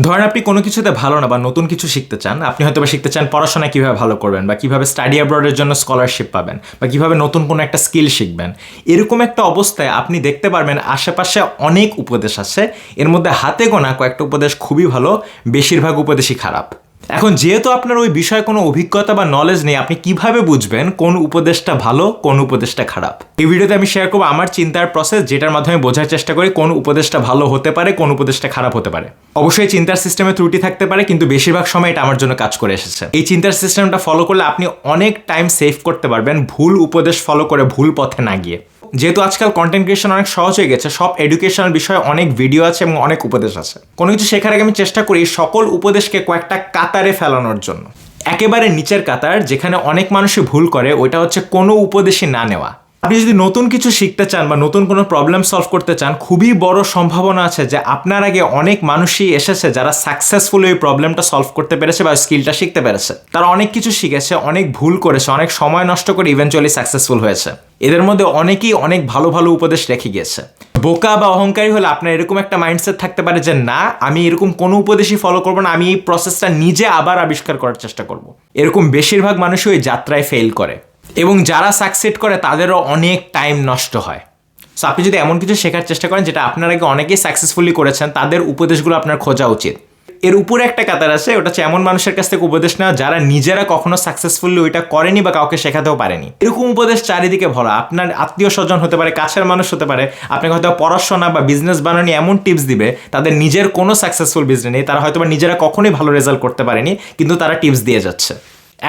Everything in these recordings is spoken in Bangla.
ধরেন আপনি কোনো কিছুতে ভালো না বা নতুন কিছু শিখতে চান, আপনি হয়তো বা শিখতে চান পড়াশোনা কিভাবে ভালো করবেন বা কিভাবে স্টাডি অ্যাব্রডের জন্য স্কলারশিপ পাবেন বা কিভাবে নতুন কোনো একটা স্কিল শিখবেন। এরকম একটা অবস্থায় আপনি দেখতে পারবেন আশেপাশে অনেক উপদেশ আছে, এর মধ্যে হাতে গোনা কয়েকটা উপদেশ খুবই ভালো, বেশিরভাগ উপদেশই খারাপ। এখন যেহেতু আপনার ওই বিষয়ে কোনো অভিজ্ঞতা বা নলেজ নেই, আপনি কিভাবে বুঝবেন কোন উপদেশটা ভালো কোন উপদেশটা খারাপ? এই ভিডিওতে আমি শেয়ার করবো আমার চিন্তার প্রসেস, যেটার মাধ্যমে বোঝার চেষ্টা করি কোন উপদেশটা ভালো হতে পারে কোন উপদেশটা খারাপ হতে পারে। অবশ্যই চিন্তার সিস্টেমে ত্রুটি থাকতে পারে, কিন্তু বেশিরভাগ সময় এটা আমার জন্য কাজ করে এসেছে। এই চিন্তার সিস্টেমটা ফলো করলে আপনি অনেক টাইম সেভ করতে পারবেন, ভুল উপদেশ ফলো করে ভুল পথে না গিয়ে। যেহেতু আজকাল কন্টেন্ট ক্রিয়েশন অনেক সহজ হয়ে গেছে, সব এডুকেশনাল বিষয়ে অনেক ভিডিও আছে এবং অনেক উপদেশ আছে। কোনো কিছু শেখার আগে আমি চেষ্টা করি সকল উপদেশকে কয়েকটা কাতারে ফেলানোর জন্য। একেবারে নিচের কাতার, যেখানে অনেক মানুষই ভুল করে, ওইটা হচ্ছে কোনো উপদেশই না নেওয়া। আপনি যদি নতুন কিছু শিখতে চান বা নতুন কোনো প্রবলেম সলভ করতে চান, খুবই বড় সম্ভাবনা আছে যে আপনার আগে অনেক মানুষই এসেছে যারা সাকসেসফুলি ওই প্রবলেমটা সলভ করতে পেরেছে বা স্কিলটা শিখতে পেরেছে। তারা অনেক কিছু শিখেছে, অনেক ভুল করেছে, অনেক সময় নষ্ট করে ইভেনচুয়ালি সাকসেসফুল হয়েছে। এদের মধ্যে অনেকেই অনেক ভালো ভালো উপদেশ রেখে গিয়েছে। বোকা বা অহংকারী হলে আপনার এরকম একটা মাইন্ডসেট থাকতে পারে যে না, আমি এরকম কোনো উপদেশই ফলো করবো না, আমি এই প্রসেসটা নিজে আবার আবিষ্কার করার চেষ্টা করব। এরকম বেশিরভাগ মানুষই ওই যাত্রায় ফেল করে এবং যারা সাকসেড করে তাদেরও অনেক টাইম নষ্ট হয়। সো আপনি যদি এমন কিছু শেখার চেষ্টা করেন যেটা আপনার আগে অনেকেই সাকসেসফুলি করেছেন, তাদের উপদেশগুলো আপনার খোঁজা উচিত। এর উপরে একটা কাতার আছে, ওটা হচ্ছে এমন মানুষের কাছ থেকে উপদেশ নেওয়া যারা নিজেরা কখনো সাকসেসফুলি ওইটা করেনি বা কাউকে শেখাতেও পারেনি। এরকম উপদেশ চারিদিকে ভরা। আপনার আত্মীয় স্বজন হতে পারে, কাছের মানুষ হতে পারে, আপনাকে হয়তো পড়াশোনা বা বিজনেস বানানো এমন টিপস দিবে, তাদের নিজের কোনো সাকসেসফুল বিজনেস নেই, তারা হয়তো বা নিজেরা কখনোই ভালো রেজাল্ট করতে পারেনি, কিন্তু তারা টিপস দিয়ে যাচ্ছে।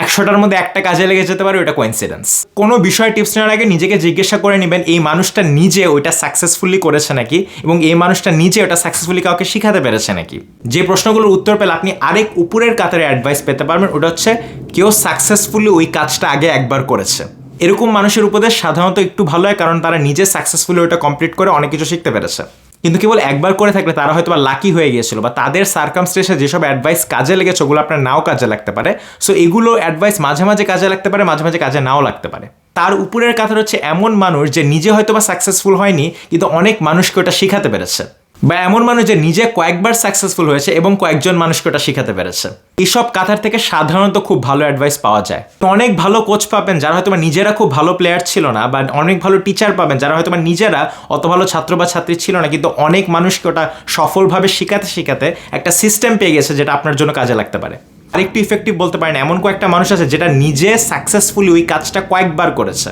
100টার মধ্যে একটা কাজে লেগে যেতে পারে, ওটা কোইন্সিডেন্স। কোনো বিষয়ে টিপস নেওয়ার আগে নিজেকে জিজ্ঞাসা করে নেবেন এই মানুষটা নিজে ওইটা সাকসেসফুলি করেছে নাকি, এবং এই মানুষটা নিজে ওটা সাকসেসফুলি কাউকে শিখাতে পেরেছে নাকি। যে প্রশ্নগুলোর উত্তর পেলে আপনি আরেক উপরের কাতারে অ্যাডভাইস পেতে পারবেন, ওটা হচ্ছে কেউ সাকসেসফুলি ওই কাজটা আগে একবার করেছে। এরকম মানুষের উপদেশ সাধারণত একটু ভালো হয়, কারণ তারা নিজে সাকসেসফুলি ওইটা কমপ্লিট করে অনেক কিছু শিখতে পেরেছে। কিন্তু কেবল একবার করে থাকলে তারা হয়তো বা লাকি হয়ে গিয়েছিল, বা তাদের সার্কামস্টেন্সে যেসব অ্যাডভাইস কাজে লেগেছে ওগুলো আপনার নাও কাজে লাগতে পারে। সো এগুলো অ্যাডভাইস মাঝে মাঝে কাজে লাগতে পারে, মাঝে মাঝে কাজে নাও লাগতে পারে। তার উপরের কাতার হচ্ছে এমন মানুষ যে নিজে হয়তো বা সাকসেসফুল হয়নি, কিন্তু অনেক মানুষকে ওটা শেখাতে পেরেছে। বা এমন মানুষ যে নিজে কয়েকবার সাকসেসফুল হয়েছে এবং কয়েকজন মানুষকে ওটা শিখাতে পেরেছে। এইসব কাতার থেকে সাধারণত খুব ভালো অ্যাডভাইস পাওয়া যায়। অনেক ভালো কোচ পাবেন যারা হয়তো বা নিজেরা খুব ভালো প্লেয়ার ছিল না, বা অনেক ভালো টিচার পাবেন যারা হয়তো বা নিজেরা অত ভালো ছাত্র বা ছাত্রী ছিল না, কিন্তু অনেক মানুষকে ওটা সফলভাবে শিখাতে শিখাতে একটা সিস্টেম পেয়ে গেছে যেটা আপনার জন্য কাজে লাগতে পারে। আরেকটু ইফেক্টিভ বলতে পারেন, এমন কয়েকটা মানুষ আছে যেটা নিজে সাকসেসফুলি ওই কাজটা কয়েকবার করেছে।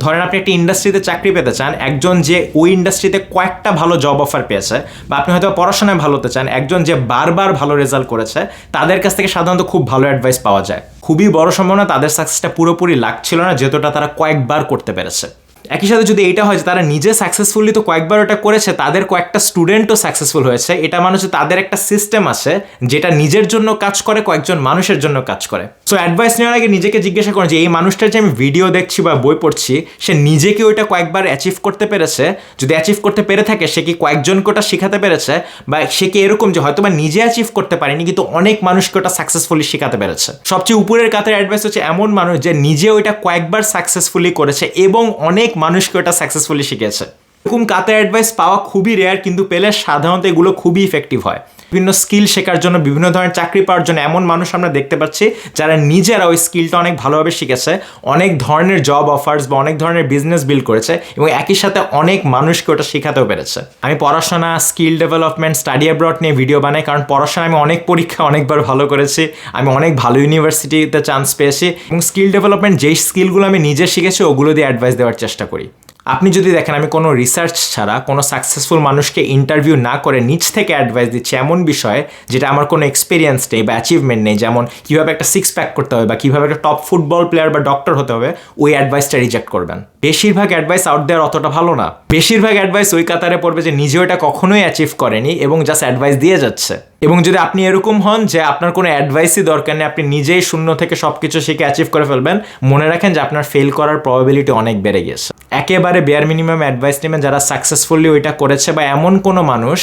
ধরেন আপনি একটা ইন্ডাস্ট্রিতে চাকরি পেতে চান, একজন যে ওই ইন্ডাস্ট্রিতে কয়েকটা ভালো জব অফার পেয়েছে, বা আপনি হয়তো পড়াশোনায় ভালো হতে চান, একজন যে বারবার ভালো রেজাল্ট করেছে, তাদের কাছ থেকে সাধারণত খুব ভালো অ্যাডভাইস পাওয়া যায়। খুবই বড় সম্ভাবনা তাদের সাকসেসটা পুরোপুরি লাক ছিল না, যেহেতুটা তারা কয়েকবার করতে পেরেছে। একই সাথে যদি এটা হয় যে তারা নিজে সাকসেসফুলি তো কয়েকবার ওটা করেছে, তাদের কয়েকটা স্টুডেন্টও সাকসেসফুল হয়েছে, এটা মানে হচ্ছে তাদের একটা সিস্টেম আছে যেটা নিজের জন্য কাজ করে, কয়েকজন মানুষের জন্য কাজ করে। সো অ্যাডভাইস নেওয়ার আগে নিজেকে জিজ্ঞাসা করেন যে এই মানুষটার যে আমি ভিডিও দেখছি বা বই পড়ছি, সে নিজেকে ওইটা কয়েকবার অ্যাচিভ করতে পেরেছে? যদি অ্যাচিভ করতে পেরে থাকে, সে কি কয়েকজনকে ওটা শেখাতে পেরেছে? বা সে কি এরকম যে হয়তো বা নিজে অ্যাচিভ করতে পারেনি কিন্তু অনেক মানুষকে ওটা সাকসেসফুলি শেখাতে পেরেছে? সবচেয়ে উপরের কাতার অ্যাডভাইস হচ্ছে এমন মানুষ যে নিজে ওইটা কয়েকবার সাকসেসফুলি করেছে এবং অনেক মানুষকে ওটা সাকসেসফুলি শিখেছে। এরকম কাতার অ্যাডভাইস পাওয়া খুবই রেয়ার, কিন্তু পেলে সাধারণত এগুলো খুবই ইফেক্টিভ হয়। বিভিন্ন স্কিল শেখার জন্য, বিভিন্ন ধরনের চাকরি পাওয়ার জন্য এমন মানুষ আমরা দেখতে পাচ্ছি যারা নিজেরা ওই স্কিলটা অনেক ভালোভাবে শিখেছে, অনেক ধরনের জব অফার্স বা অনেক ধরনের বিজনেস বিল্ড করেছে এবং একই সাথে অনেক মানুষকে ওটা শেখাতেও পেরেছে। আমি পড়াশোনা, স্কিল ডেভেলপমেন্ট, স্টাডি অ্যাব্রড নিয়ে ভিডিও বানাই, কারণ পড়াশোনা আমি অনেক পরীক্ষা অনেকবার ভালো করেছি, আমি অনেক ভালো ইউনিভার্সিটিতে চান্স পেয়েছি, এবং স্কিল ডেভেলপমেন্ট যেই স্কিলগুলো আমি নিজে শিখেছি ওগুলো দিয়ে অ্যাডভাইস দেওয়ার চেষ্টা করি। আপনি যদি দেখেন আমি কোনো রিসার্চ ছাড়া, কোনো সাকসেসফুল মানুষকে ইন্টারভিউ না করে নিজ থেকে অ্যাডভাইস দিচ্ছি এমন বিষয়ে যেটা আমার কোনো এক্সপিরিয়েন্স নেই বা অ্যাচিভমেন্ট নেই, যেমন কীভাবে একটা সিক্স প্যাক করতে হবে বা কীভাবে একটা টপ ফুটবল প্লেয়ার বা ডক্টর হতে হবে, ওই অ্যাডভাইসটা রিজেক্ট করবেন। বেশিরভাগ অ্যাডভাইস আউট দেওয়ার অতটা ভালো না। বেশিরভাগ অ্যাডভাইস ওই কাতারে পড়বে যে নিজেও এটা কখনোই অ্যাচিভ করেনি এবং জাস্ট অ্যাডভাইস দিয়ে যাচ্ছে। এবং যদি আপনি এরকম হন যে আপনার কোনো অ্যাডভাইসই দরকার নেই, আপনি নিজেই শূন্য থেকে সব কিছু শিখে অ্যাচিভ করে ফেলবেন, মনে রাখেন যে আপনার ফেল করার প্রবাবিলিটি অনেক বেড়ে গেছে। একেবারে বেয়ার মিনিমাম অ্যাডভাইস নেবেন যারা সাকসেসফুলি ওইটা করেছে, বা এমন কোনো মানুষ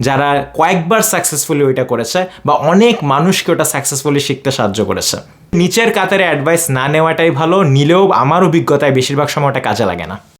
যারা কয়েকবার সাকসেসফুলি ওইটা করেছে বা অনেক মানুষকে ওটা সাকসেসফুলি শিখতে সাহায্য করেছে। নিচের কাতারে অ্যাডভাইস না নেওয়াটাই ভালো, নিলেও আমার অভিজ্ঞতায় বেশিরভাগ সময় ওটা কাজে লাগে না।